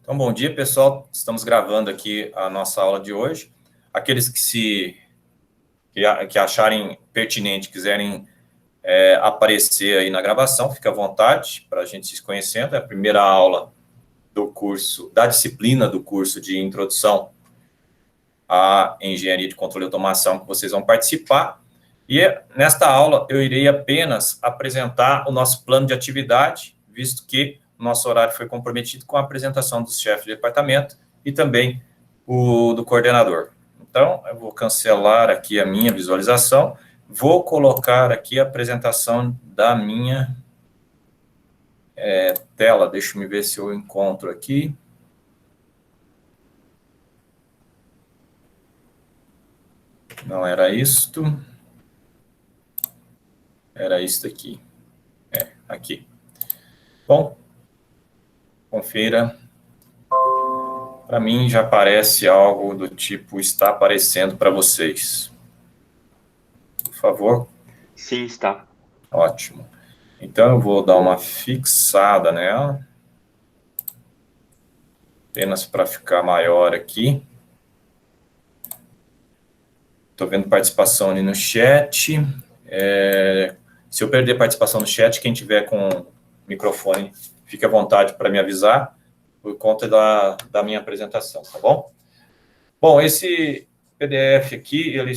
Então, bom dia, pessoal. Estamos gravando aqui a nossa aula de hoje. Aqueles que acharem pertinente, quiserem aparecer aí na gravação, fique à vontade para a gente se conhecendo. É a primeira aula do curso, da disciplina do curso de Introdução à Engenharia de Controle e Automação que vocês vão participar. E nesta aula eu irei apenas apresentar o nosso plano de atividade, visto que o nosso horário foi comprometido com a apresentação do chefe de departamento e também o do coordenador. Então, eu vou cancelar aqui a minha visualização, vou colocar aqui a apresentação da minha tela. Deixa eu ver se eu encontro aqui. Não era isto. Era isto aqui. Aqui. Bom, confira. Para mim já aparece algo do tipo está aparecendo para vocês. Por favor. Sim, está. Ótimo. Então eu vou dar uma fixada nela. Apenas para ficar maior aqui. Estou vendo participação ali no chat. Se eu perder participação no chat, quem tiver com microfone, fique à vontade para me avisar, por conta da minha apresentação, tá bom? Bom, esse PDF aqui, ele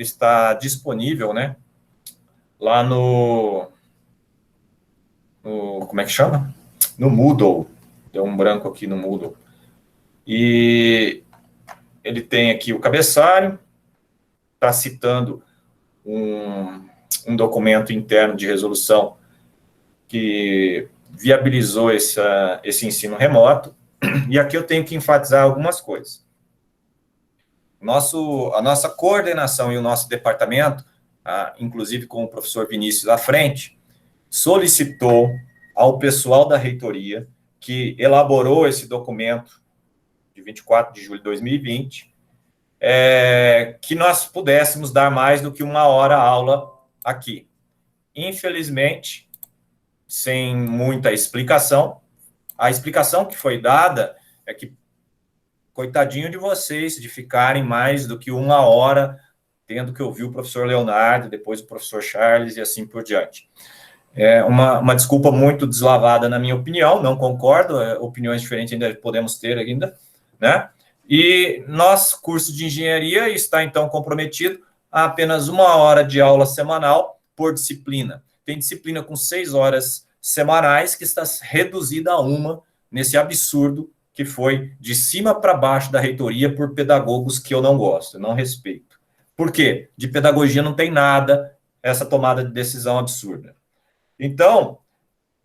está disponível, né? Lá como é que chama? No Moodle. Deu um branco aqui no Moodle. E ele tem aqui o cabeçalho, está citando um documento interno de resolução que viabilizou esse ensino remoto. E aqui eu tenho que enfatizar algumas coisas. A nossa coordenação e o nosso departamento, inclusive com o professor Vinícius à frente, solicitou ao pessoal da reitoria que elaborou esse documento de 24 de julho de 2020, que nós pudéssemos dar mais do que uma hora aula aqui. Infelizmente, sem muita explicação, a explicação que foi dada é que, coitadinho de vocês, de ficarem mais do que uma hora tendo que ouvir o professor Leonardo, depois o professor Charles e assim por diante. É uma desculpa muito deslavada, na minha opinião, não concordo, opiniões diferentes ainda podemos ter ainda, né? E nosso curso de engenharia está, então, comprometido a apenas uma hora de aula semanal por disciplina. Tem disciplina com 6 horas semanais que está reduzida a uma nesse absurdo que foi de cima para baixo da reitoria por pedagogos que eu não gosto, eu não respeito. Por quê? De pedagogia não tem nada essa tomada de decisão absurda. Então,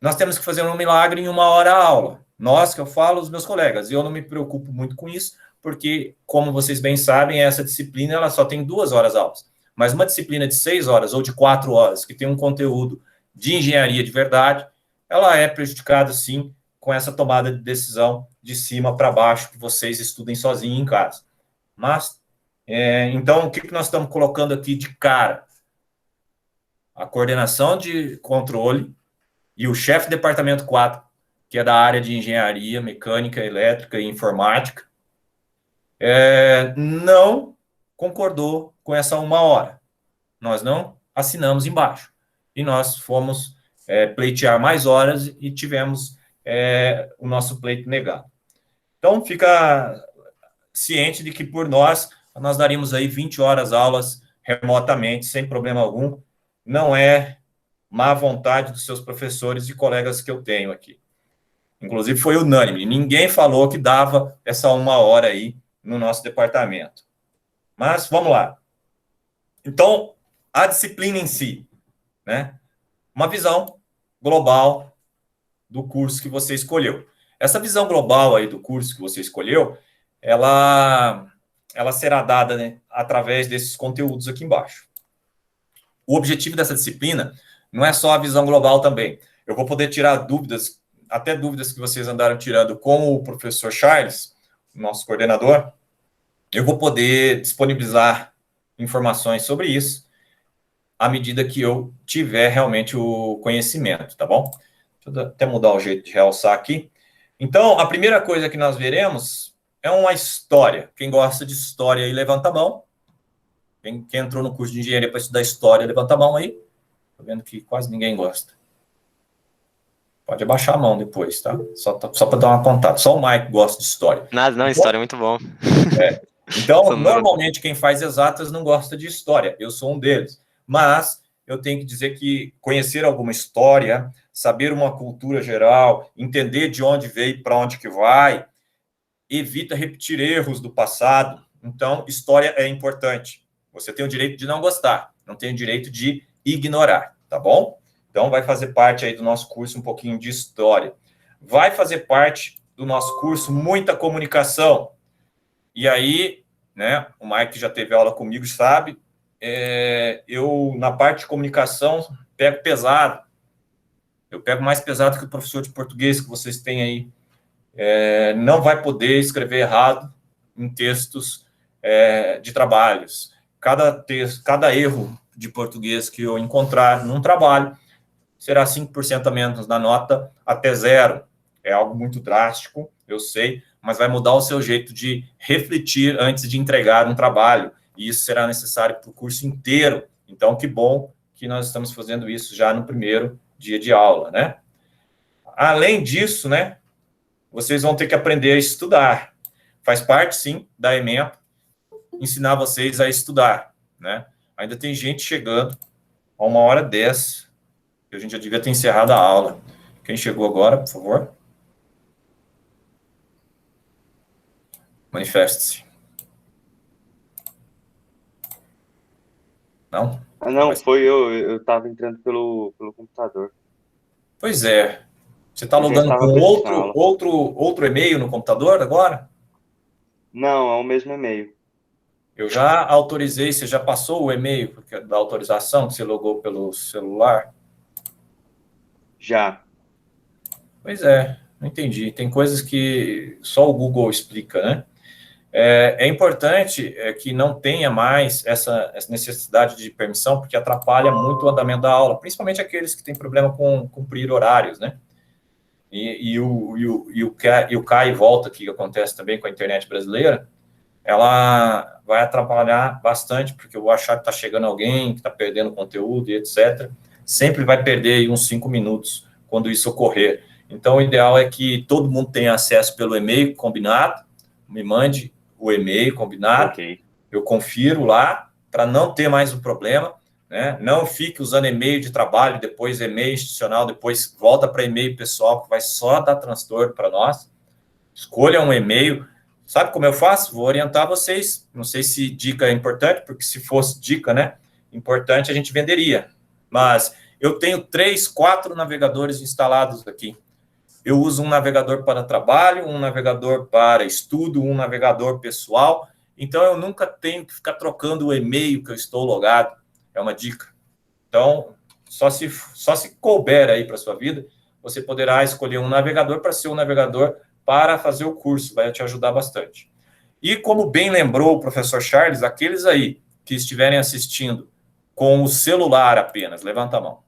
nós temos que fazer um milagre em uma hora a aula. Nós, que eu falo, os meus colegas. E eu não me preocupo muito com isso, porque, como vocês bem sabem, essa disciplina ela só tem 2 horas aulas. Mas uma disciplina de 6 horas ou de 4 horas, que tem um conteúdo de engenharia de verdade, ela é prejudicada, sim, com essa tomada de decisão de cima para baixo, que vocês estudem sozinhos em casa. Mas, então, o que nós estamos colocando aqui de cara? A coordenação de controle e o chefe de departamento 4, que é da área de engenharia, mecânica, elétrica e informática, não concordou com essa uma hora. Nós não assinamos embaixo. E nós fomos pleitear mais horas e tivemos o nosso pleito negado. Então, fica ciente de que por nós daríamos aí 20 horas aulas remotamente, sem problema algum. Não é má vontade dos seus professores e colegas que eu tenho aqui. Inclusive, foi unânime. Ninguém falou que dava essa uma hora aí no nosso departamento. Mas, vamos lá. Então, a disciplina em si, né? Uma visão global do curso que você escolheu. Essa visão global aí do curso que você escolheu, ela será dada, né, através desses conteúdos aqui embaixo. O objetivo dessa disciplina não é só a visão global também. Eu vou poder tirar dúvidas, até dúvidas que vocês andaram tirando com o professor Charles, nosso coordenador. Eu vou poder disponibilizar informações sobre isso à medida que eu tiver realmente o conhecimento, tá bom? Deixa eu até mudar o jeito de realçar aqui. Então, a primeira coisa que nós veremos é uma história. Quem gosta de história aí, levanta a mão. Quem entrou no curso de engenharia para estudar história, levanta a mão aí. Estou vendo que quase ninguém gosta. Pode abaixar a mão depois, tá? Só para dar uma contada. Só o Mike gosta de história. Nada, não, história é muito bom. Então, normalmente, quem faz exatas não gosta de história. Eu sou um deles. Mas eu tenho que dizer que conhecer alguma história, saber uma cultura geral, entender de onde veio e para onde que vai, evita repetir erros do passado. Então, história é importante. Você tem o direito de não gostar, não tem o direito de ignorar, tá bom? Então, vai fazer parte aí do nosso curso um pouquinho de história. Vai fazer parte do nosso curso muita comunicação. E aí, né, o Mike já teve aula comigo, sabe? Eu, na parte de comunicação, pego pesado. Eu pego mais pesado que o professor de português que vocês têm aí. Não vai poder escrever errado em textos de trabalhos. Cada erro de português que eu encontrar num trabalho será 5% a menos na nota até 0. É algo muito drástico, eu sei, mas vai mudar o seu jeito de refletir antes de entregar um trabalho. E isso será necessário para o curso inteiro. Então, que bom que nós estamos fazendo isso já no primeiro dia de aula, né? Além disso, né, vocês vão ter que aprender a estudar. Faz parte, sim, da EMEA ensinar vocês a estudar, né? Ainda tem gente chegando a 1h10, que a gente já devia ter encerrado a aula. Quem chegou agora, por favor? Manifeste-se. Não? Não, foi eu estava entrando pelo computador. Pois é. Você está logando com outro e-mail no computador agora? Não, é o mesmo e-mail. Eu já autorizei, você já passou o e-mail da autorização que você logou pelo celular? Já. Pois é, não entendi. Tem coisas que só o Google explica, né? É importante que não tenha mais essa necessidade de permissão, porque atrapalha muito o andamento da aula, principalmente aqueles que têm problema com cumprir horários, né? E o cai e volta, que acontece também com a internet brasileira, ela vai atrapalhar bastante, porque eu vou achar que está chegando alguém, que está perdendo conteúdo e etc. Sempre vai perder aí uns 5 minutos quando isso ocorrer. Então, o ideal é que todo mundo tenha acesso pelo e-mail combinado, me mande o e-mail combinado, Okay. Eu confiro lá, para não ter mais um problema, né? Não fique usando e-mail de trabalho, depois e-mail institucional, depois volta para e-mail pessoal, que vai só dar transtorno para nós. Escolha um e-mail. Sabe como eu faço? Vou orientar vocês. Não sei se dica é importante, porque se fosse dica, né, importante, a gente venderia. Mas eu tenho 3, 4 navegadores instalados aqui. Eu uso um navegador para trabalho, um navegador para estudo, um navegador pessoal. Então, eu nunca tenho que ficar trocando o e-mail que eu estou logado. É uma dica. Então, só se couber aí para a sua vida, você poderá escolher um navegador para ser um navegador para fazer o curso. Vai te ajudar bastante. E, como bem lembrou o professor Charles, aqueles aí que estiverem assistindo com o celular apenas, levanta a mão.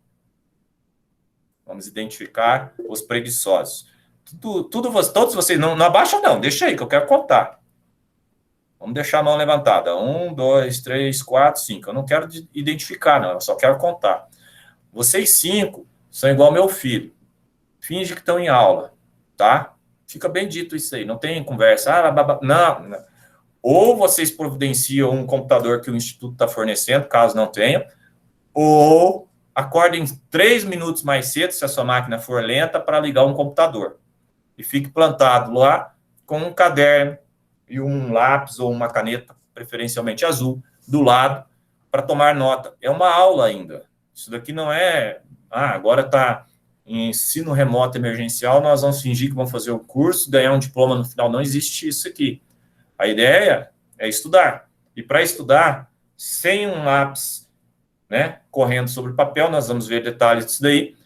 Vamos identificar os preguiçosos. Todos vocês, não abaixa não, deixa aí que eu quero contar. Vamos deixar a mão levantada. 1, 2, 3, 4, 5. Eu não quero identificar, não, eu só quero contar. Vocês 5 são igual meu filho. Finge que estão em aula, tá? Fica bem dito isso aí, não tem conversa. Não. Ou vocês providenciam um computador que o Instituto está fornecendo, caso não tenha, ou acordem 3 minutos mais cedo, se a sua máquina for lenta, para ligar um computador. E fique plantado lá com um caderno e um lápis ou uma caneta, preferencialmente azul, do lado, para tomar nota. É uma aula ainda. Isso daqui não é... agora está em ensino remoto emergencial, nós vamos fingir que vamos fazer o curso, ganhar um diploma no final. Não existe isso aqui. A ideia é estudar. E para estudar, sem um lápis, né, correndo sobre o papel, nós vamos ver detalhes disso daí,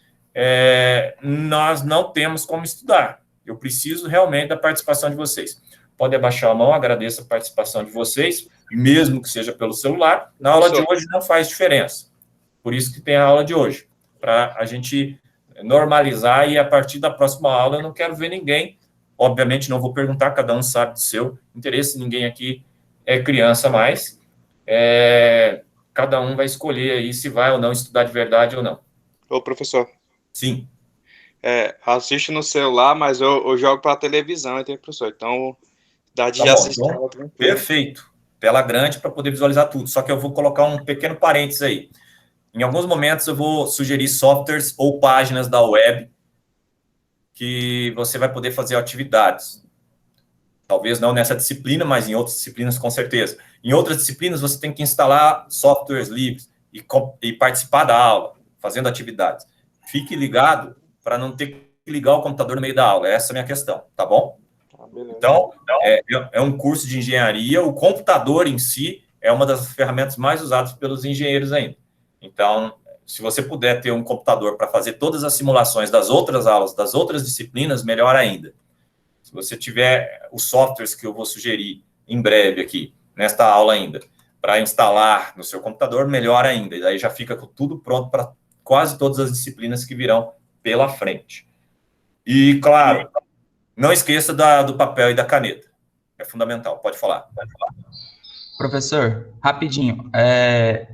nós não temos como estudar. Eu preciso realmente da participação de vocês. Pode abaixar a mão, agradeço a participação de vocês, mesmo que seja pelo celular. Na aula de hoje não faz diferença. Por isso que tem a aula de hoje, para a gente normalizar e a partir da próxima aula eu não quero ver ninguém. Obviamente não vou perguntar, cada um sabe do seu interesse, ninguém aqui é criança mais. Cada um vai escolher aí se vai ou não estudar de verdade ou não. Ô, professor, Sim. assisto no celular, mas eu jogo para televisão, entende, professor? Então, dá de Tá bom, assistir então, ela tranquilo. perfeito. Tela grande para poder visualizar tudo. Só que eu vou colocar um pequeno parênteses aí. Em alguns momentos eu vou sugerir softwares ou páginas da web que você vai poder fazer atividades. Talvez não nessa disciplina, mas em outras disciplinas com certeza. Em outras disciplinas você tem que instalar softwares livres e participar da aula, fazendo atividades. Fique ligado para não ter que ligar o computador no meio da aula. Essa é a minha questão, tá bom? Então, é um curso de engenharia, o computador em si é uma das ferramentas mais usadas pelos engenheiros ainda. Então, se você puder ter um computador para fazer todas as simulações das outras aulas, das outras disciplinas, melhor ainda. Se você tiver os softwares que eu vou sugerir em breve aqui, nesta aula ainda, para instalar no seu computador, melhor ainda. E daí já fica tudo pronto para quase todas as disciplinas que virão pela frente. E, claro, não esqueça do papel e da caneta. É fundamental. Pode falar. Professor, rapidinho,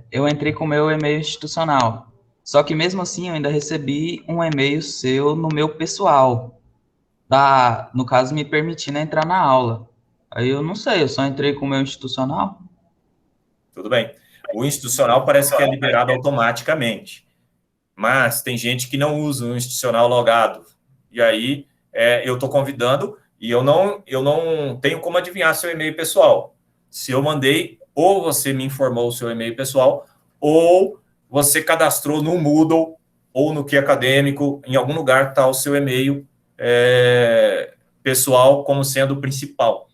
eu entrei com o meu e-mail institucional, só que mesmo assim eu ainda recebi um e-mail seu no meu pessoal, no caso me permitindo entrar na aula. Aí eu não sei, eu só entrei com o meu institucional? Tudo bem. O institucional parece que é liberado automaticamente, mas tem gente que não usa o institucional logado. E aí eu estou convidando e eu não tenho como adivinhar seu e-mail pessoal. Se eu mandei, ou você me informou o seu e-mail pessoal, ou você cadastrou no Moodle ou no Key Acadêmico, em algum lugar está o seu e-mail pessoal como sendo o principal.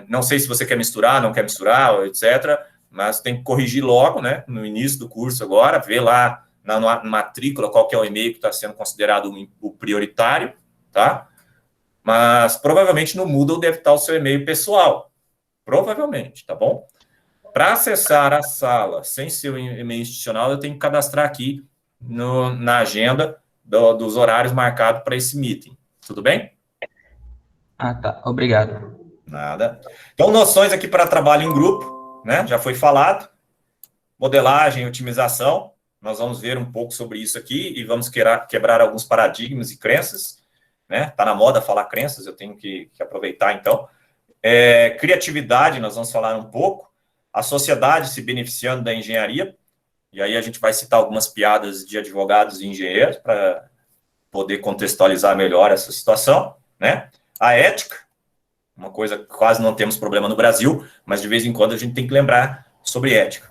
Não sei se você quer misturar, não quer misturar, etc., mas tem que corrigir logo, né, no início do curso agora, ver lá na matrícula qual que é o e-mail que está sendo considerado o prioritário, tá? Mas provavelmente no Moodle deve estar o seu e-mail pessoal, provavelmente, tá bom? Para acessar a sala sem seu e-mail institucional, eu tenho que cadastrar aqui na agenda dos horários marcados para esse meeting, tudo bem? Ah, tá, obrigado. Nada. Então, noções aqui para trabalho em grupo, né? Já foi falado. Modelagem, otimização. Nós vamos ver um pouco sobre isso aqui e vamos quebrar alguns paradigmas e crenças, né? Tá na moda falar crenças, eu tenho que aproveitar, então. Criatividade, nós vamos falar um pouco. A sociedade se beneficiando da engenharia. E aí a gente vai citar algumas piadas de advogados e engenheiros para poder contextualizar melhor essa situação, né? A ética, uma coisa que quase não temos problema no Brasil, mas de vez em quando a gente tem que lembrar sobre ética.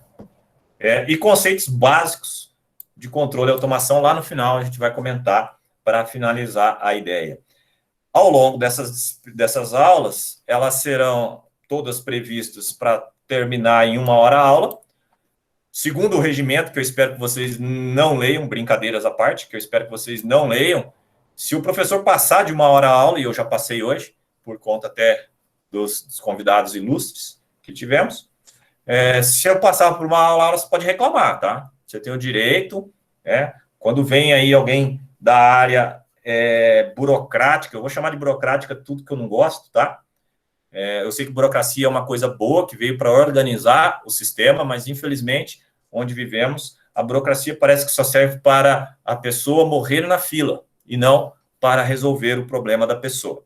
E conceitos básicos de controle e automação, lá no final a gente vai comentar para finalizar a ideia. Ao longo dessas aulas, elas serão todas previstas para terminar em 1 hora a aula. Segundo o regimento, que eu espero que vocês não leiam, brincadeiras à parte, que eu espero que vocês não leiam, se o professor passar de 1 hora a aula, e eu já passei hoje, por conta até dos convidados ilustres que tivemos. Se eu passar por 1 aula, você pode reclamar, tá? Você tem o direito, quando vem aí alguém da área burocrática, eu vou chamar de burocrática tudo que eu não gosto, tá? Eu sei que burocracia é uma coisa boa, que veio para organizar o sistema, mas infelizmente, onde vivemos, a burocracia parece que só serve para a pessoa morrer na fila, e não para resolver o problema da pessoa.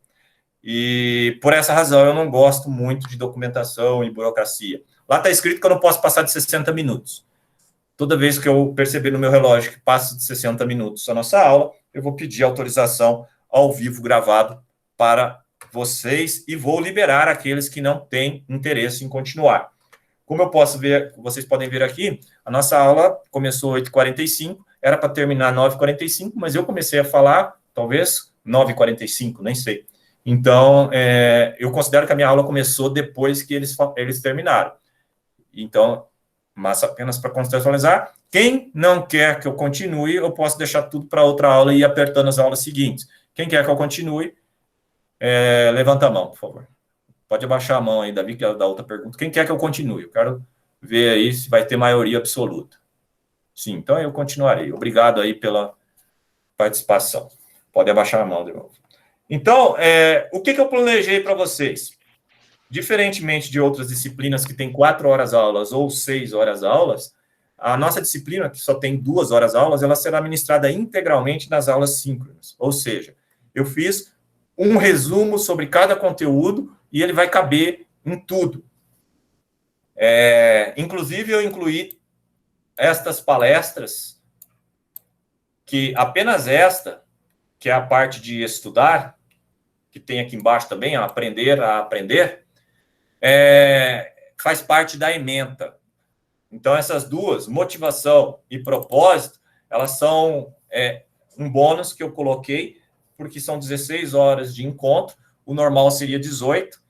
E por essa razão eu não gosto muito de documentação e burocracia. Lá está escrito que eu não posso passar de 60 minutos. Toda vez que eu perceber no meu relógio que passa de 60 minutos a nossa aula, eu vou pedir autorização ao vivo gravado para vocês e vou liberar aqueles que não têm interesse em continuar. Como eu posso ver, vocês podem ver aqui, a nossa aula começou às 8h45, era para terminar às 9h45, mas eu comecei a falar, talvez, 9h45, nem sei. Então, eu considero que a minha aula começou depois que eles terminaram. Então, mas apenas para contextualizar, quem não quer que eu continue, eu posso deixar tudo para outra aula e ir apertando as aulas seguintes. Quem quer que eu continue, levanta a mão, por favor. Pode abaixar a mão aí, Davi, que é da outra pergunta. Quem quer que eu continue? Eu quero ver aí se vai ter maioria absoluta. Sim, então eu continuarei. Obrigado aí participação. Pode abaixar a mão de novo. Então, o que eu planejei para vocês? Diferentemente de outras disciplinas que tem 4 horas aulas ou 6 horas aulas, a nossa disciplina, que só tem 2 horas aulas, ela será ministrada integralmente nas aulas síncronas. Ou seja, eu fiz um resumo sobre cada conteúdo e ele vai caber em tudo. Inclusive, eu incluí estas palestras, que apenas esta, que é a parte de estudar, que tem aqui embaixo também, aprender a aprender, faz parte da ementa. Então, essas duas, motivação e propósito, elas são um bônus que eu coloquei, porque são 16 horas de encontro, o normal seria 18,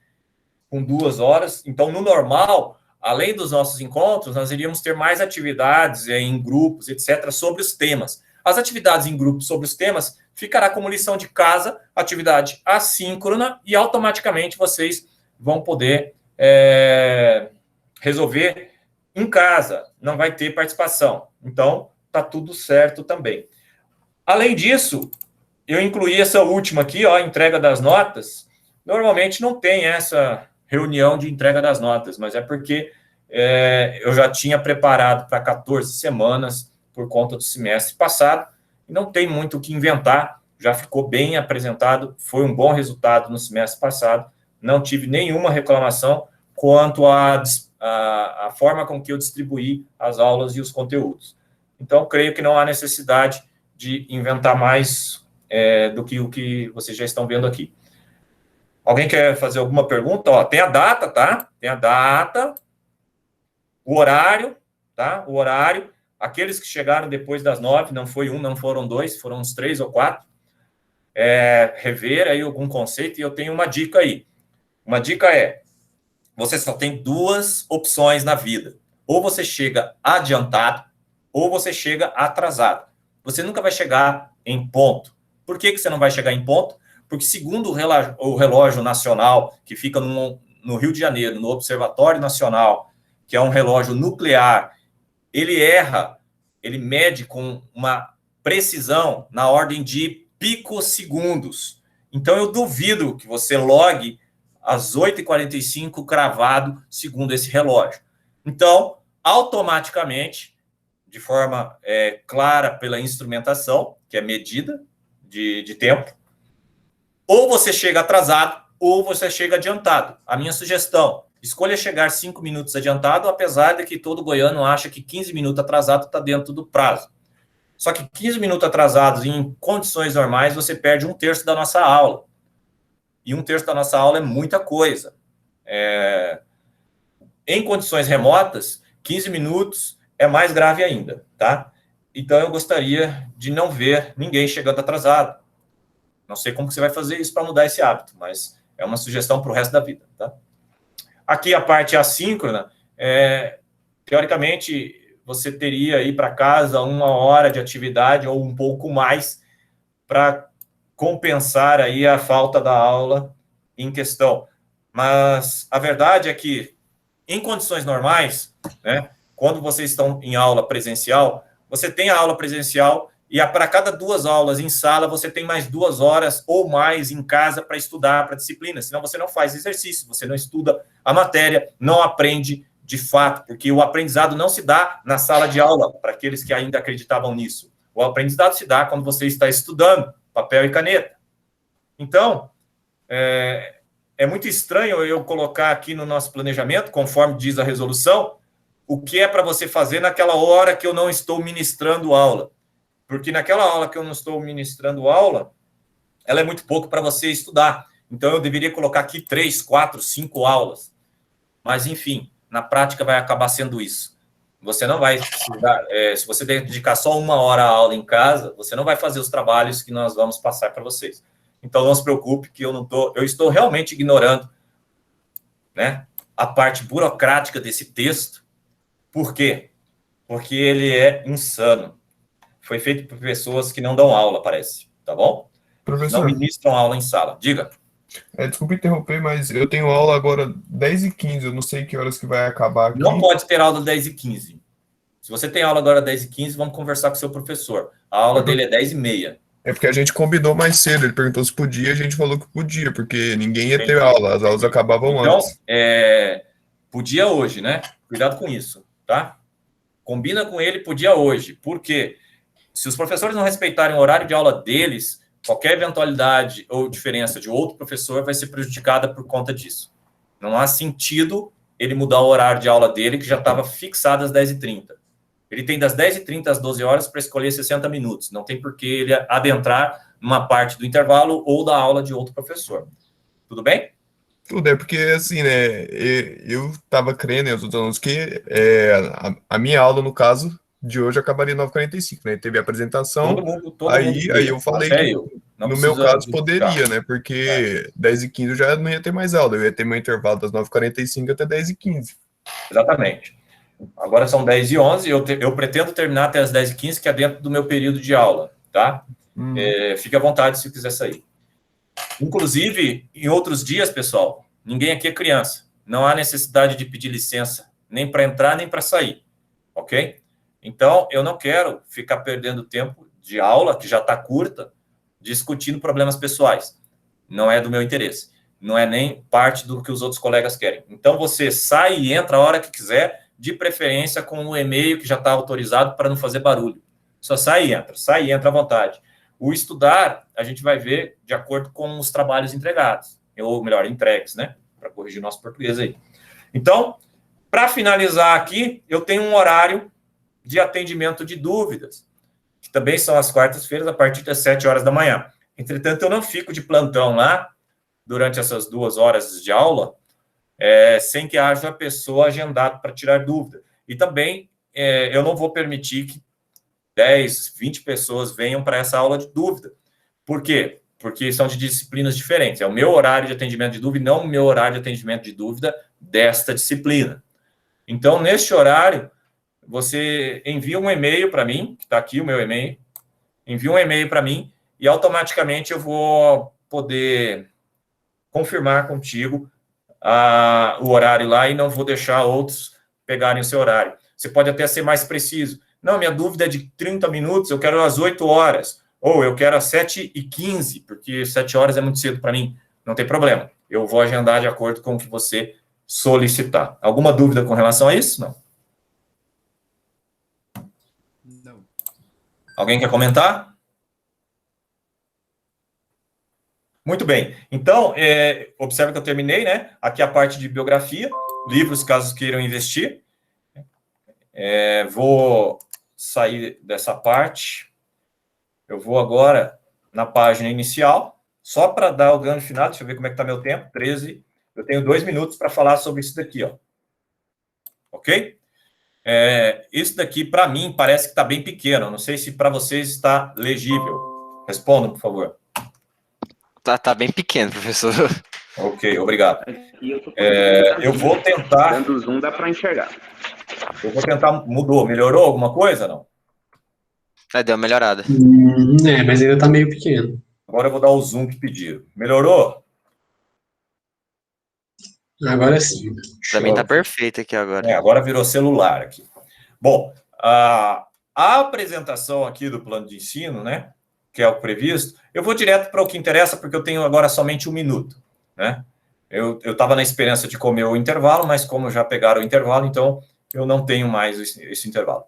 com 2 horas. Então, no normal, além dos nossos encontros, nós iríamos ter mais atividades em grupos, etc., sobre os temas. As atividades em grupos sobre os temas ficará como lição de casa, atividade assíncrona, e automaticamente vocês vão poder resolver em casa, não vai ter participação. Então, tá tudo certo também. Além disso, eu incluí essa última aqui, ó, entrega das notas. Normalmente não tem essa reunião de entrega das notas, mas é porque eu já tinha preparado para 14 semanas por conta do semestre passado, e não tem muito o que inventar, já ficou bem apresentado, foi um bom resultado no semestre passado, não tive nenhuma reclamação quanto à forma com que eu distribuí as aulas e os conteúdos. Então, creio que não há necessidade de inventar mais do que o que vocês já estão vendo aqui. Alguém quer fazer alguma pergunta? Ó, tem a data, tá? Tem a data, o horário, tá? O horário. Aqueles que chegaram depois das 9, não foi um, não foram 2, foram uns 3 ou 4. Rever aí algum conceito, e eu tenho uma dica aí. Uma dica você só tem 2 opções na vida. Ou você chega adiantado, ou você chega atrasado. Você nunca vai chegar em ponto. Por que você não vai chegar em ponto? Porque, segundo o relógio nacional, que fica no Rio de Janeiro, no Observatório Nacional, que é um relógio nuclear, ele erra, ele mede com uma precisão na ordem de picosegundos. Então, eu duvido que você logue às 8h45 cravado, segundo esse relógio. Então, automaticamente, de forma clara pela instrumentação, que é medida de tempo, ou você chega atrasado, ou você chega adiantado. A minha sugestão, escolha chegar 5 minutos adiantado, apesar de que todo goiano acha que 15 minutos atrasado está dentro do prazo. Só que 15 minutos atrasados em condições normais, você perde 1/3 da nossa aula. E 1/3 da nossa aula é muita coisa. Em condições remotas, 15 minutos é mais grave ainda, tá? Então, eu gostaria de não ver ninguém chegando atrasado. Não sei como que você vai fazer isso para mudar esse hábito, mas é uma sugestão para o resto da vida, tá? Aqui a parte assíncrona, teoricamente, você teria aí para casa 1 hora de atividade ou um pouco mais para compensar aí a falta da aula em questão. Mas a verdade é que, em condições normais, né, quando vocês estão em aula presencial, você tem a aula presencial e para cada 2 aulas em sala, você tem mais 2 horas ou mais em casa para estudar para a disciplina, senão você não faz exercício, você não estuda a matéria, não aprende de fato, porque o aprendizado não se dá na sala de aula, para aqueles que ainda acreditavam nisso. O aprendizado se dá quando você está estudando, papel e caneta. Então, é muito estranho eu colocar aqui no nosso planejamento, conforme diz a resolução, o que é para você fazer naquela hora que eu não estou ministrando aula. Porque naquela aula que eu não estou ministrando aula, ela é muito pouco para você estudar. Então, eu deveria colocar aqui 3, 4, 5 aulas. Mas, enfim, na prática vai acabar sendo isso. Você não vai estudar, se você dedicar só 1 hora à aula em casa, você não vai fazer os trabalhos que nós vamos passar para vocês. Então, não se preocupe que eu estou realmente ignorando, né, a parte burocrática desse texto. Por quê? Porque ele é insano. Foi feito por pessoas que não dão aula, parece, tá bom? Professor, não ministram aula em sala. Diga. Desculpa interromper, mas eu tenho aula agora 10h15, eu não sei que horas que vai acabar aqui. Não pode ter aula 10h15. Se você tem aula agora 10h15, vamos conversar com o seu professor. A aula dele é 10h30. É porque a gente combinou mais cedo, ele perguntou se podia, a gente falou que podia, porque ninguém ia ter Entendi. aula, as aulas acabavam Então, antes. podia hoje, né? Cuidado com isso, tá? Combina com ele, podia hoje. Por quê? Se os professores não respeitarem o horário de aula deles, qualquer eventualidade ou diferença de outro professor vai ser prejudicada por conta disso. Não há sentido ele mudar o horário de aula dele, que já estava fixado às 10h30. Ele tem das 10h30 às 12 horas para escolher 60 minutos. Não tem por que ele adentrar numa parte do intervalo ou da aula de outro professor. Tudo bem? Tudo é porque, assim, né, eu tava crendo em outros alunos que a minha aula, no caso, de hoje acabaria 9h45, né? Teve a apresentação, Todo mundo aí queria, eu falei até que, eu. Não no meu precisa caso, justificar. poderia, né? Porque 10h15 eu já não ia ter mais aula, eu ia ter meu intervalo das 9h45 até 10h15. Exatamente. Agora são 10h11, eu pretendo terminar até as 10h15, que é dentro do meu período de aula, tá? Fique à vontade se quiser sair. Inclusive, em outros dias, pessoal, ninguém aqui é criança. Não há necessidade de pedir licença, nem para entrar, nem para sair, ok? Então, eu não quero ficar perdendo tempo de aula, que já está curta, discutindo problemas pessoais. Não é do meu interesse. Não é nem parte do que os outros colegas querem. Então, você sai e entra a hora que quiser, de preferência com o e-mail que já está autorizado para não fazer barulho. Só sai e entra à vontade. O estudar, a gente vai ver de acordo com os trabalhos entregados, ou melhor, entregues, né? Para corrigir nosso português aí. Então, para finalizar aqui, eu tenho um horário de atendimento de dúvidas, que também são as quartas-feiras, a partir das 7 horas da manhã. Entretanto, eu não fico de plantão lá, durante essas 2 horas de aula, sem que haja a pessoa agendada para tirar dúvida. E também, eu não vou permitir que 10, 20 pessoas venham para essa aula de dúvida. Por quê? Porque são de disciplinas diferentes. É o meu horário de atendimento de dúvida e não o meu horário de atendimento de dúvida desta disciplina. Então, neste horário, você envia um e-mail para mim, que está aqui o meu e-mail, envia um e-mail para mim e automaticamente eu vou poder confirmar contigo o horário lá e não vou deixar outros pegarem o seu horário. Você pode até ser mais preciso. Não, minha dúvida é de 30 minutos, eu quero às 8 horas. Ou eu quero às 7h15, porque 7 horas é muito cedo para mim. Não tem problema. Eu vou agendar de acordo com o que você solicitar. Alguma dúvida com relação a isso? Não. Não. Alguém quer comentar? Muito bem. Então, observe que eu terminei, né? Aqui a parte de biografia, livros, caso queiram investir. Vou sair dessa parte. Eu vou agora na página inicial, só para dar o grande final. Deixa eu ver como é que está meu tempo. 13. Eu tenho 2 minutos para falar sobre isso daqui, ó. Ok? Isso daqui, para mim, parece que está bem pequeno. Não sei se para vocês está legível. Respondam, por favor. Tá bem pequeno, professor. Ok, obrigado. Eu vou tentar... Dando zoom dá para enxergar. Eu vou tentar... Mudou? Melhorou alguma coisa, não? Deu uma melhorada. Mas ainda tá meio pequeno. Agora eu vou dar o zoom que pediram. Melhorou? Agora sim. Pra mim tá perfeito aqui agora. Agora virou celular aqui. Bom, a apresentação aqui do plano de ensino, né, que é o previsto, eu vou direto para o que interessa, porque eu tenho agora somente 1 minuto, né? Eu estava na esperança de comer o intervalo, mas como já pegaram o intervalo, então eu não tenho mais esse intervalo.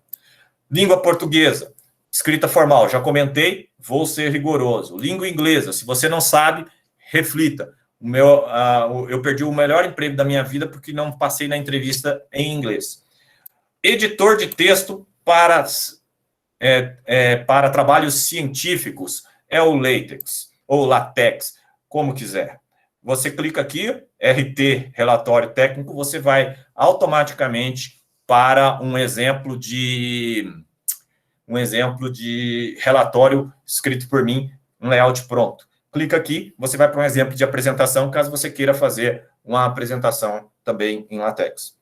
Língua portuguesa, escrita formal, já comentei, vou ser rigoroso. Língua inglesa, se você não sabe, reflita. Eu perdi o melhor emprego da minha vida porque não passei na entrevista em inglês. Editor de texto para trabalhos científicos é o LaTeX, ou LaTeX, como quiser. Você clica aqui, RT, relatório técnico, você vai automaticamente para um exemplo de relatório escrito por mim, um layout pronto. Clica aqui, você vai para um exemplo de apresentação, caso você queira fazer uma apresentação também em LaTeX.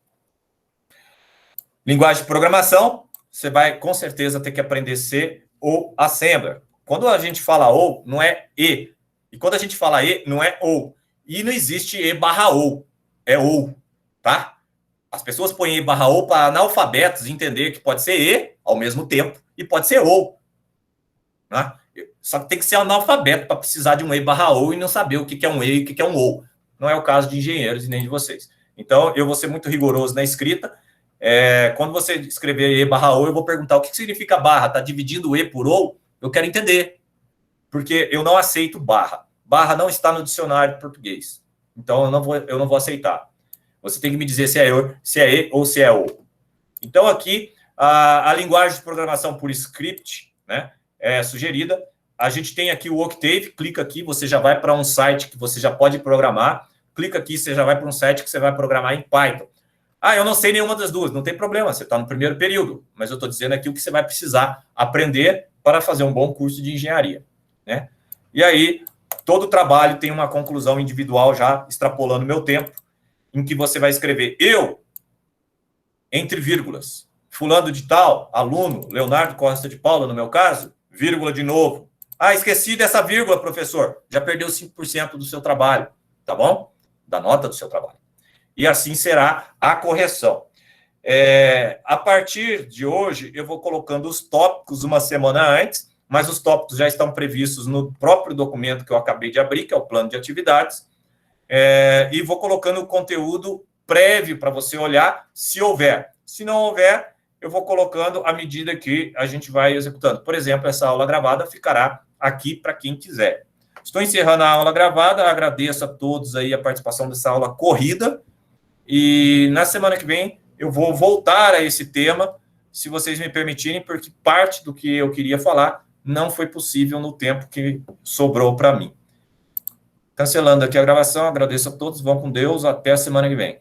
Linguagem de programação, você vai com certeza ter que aprender C ou Assembler. Quando a gente fala ou, não é E. E quando a gente fala E, não é ou. E não existe E/ou, é ou, tá? As pessoas põem E/ou para analfabetos entender que pode ser E ao mesmo tempo e pode ser ou. Né? Só que tem que ser analfabeto para precisar de um E/ou e não saber o que é um E e o que é um OU. Não é o caso de engenheiros e nem de vocês. Então, eu vou ser muito rigoroso na escrita. Quando você escrever E/ou, eu vou perguntar o que significa barra. Está dividindo o E por OU? Eu quero entender. Porque eu não aceito barra. Barra não está no dicionário de português. Então, eu não vou aceitar. Você tem que me dizer se é E ou se é OU. Então, aqui, a linguagem de programação por script, né, é sugerida. A gente tem aqui o Octave, clica aqui, você já vai para um site que você já pode programar. Clica aqui, você já vai para um site que você vai programar em Python. Eu não sei nenhuma das duas, não tem problema, você está no primeiro período, mas eu estou dizendo aqui o que você vai precisar aprender para fazer um bom curso de engenharia, né? E aí, todo trabalho tem uma conclusão individual, já extrapolando meu tempo, em que você vai escrever eu, entre vírgulas, fulano de tal, aluno, Leonardo Costa de Paula, no meu caso, vírgula de novo. Esqueci dessa vírgula, professor, já perdeu 5% do seu trabalho, tá bom? Da nota do seu trabalho. E assim será a correção. A partir de hoje, eu vou colocando os tópicos uma semana antes, mas os tópicos já estão previstos no próprio documento que eu acabei de abrir, que é o plano de atividades, e vou colocando o conteúdo prévio para você olhar, se houver. Se não houver, eu vou colocando à medida que a gente vai executando. Por exemplo, essa aula gravada ficará aqui para quem quiser. Estou encerrando a aula gravada, agradeço a todos aí a participação dessa aula corrida, e na semana que vem eu vou voltar a esse tema, se vocês me permitirem, porque parte do que eu queria falar não foi possível no tempo que sobrou para mim. Cancelando aqui a gravação, agradeço a todos, vão com Deus, até a semana que vem.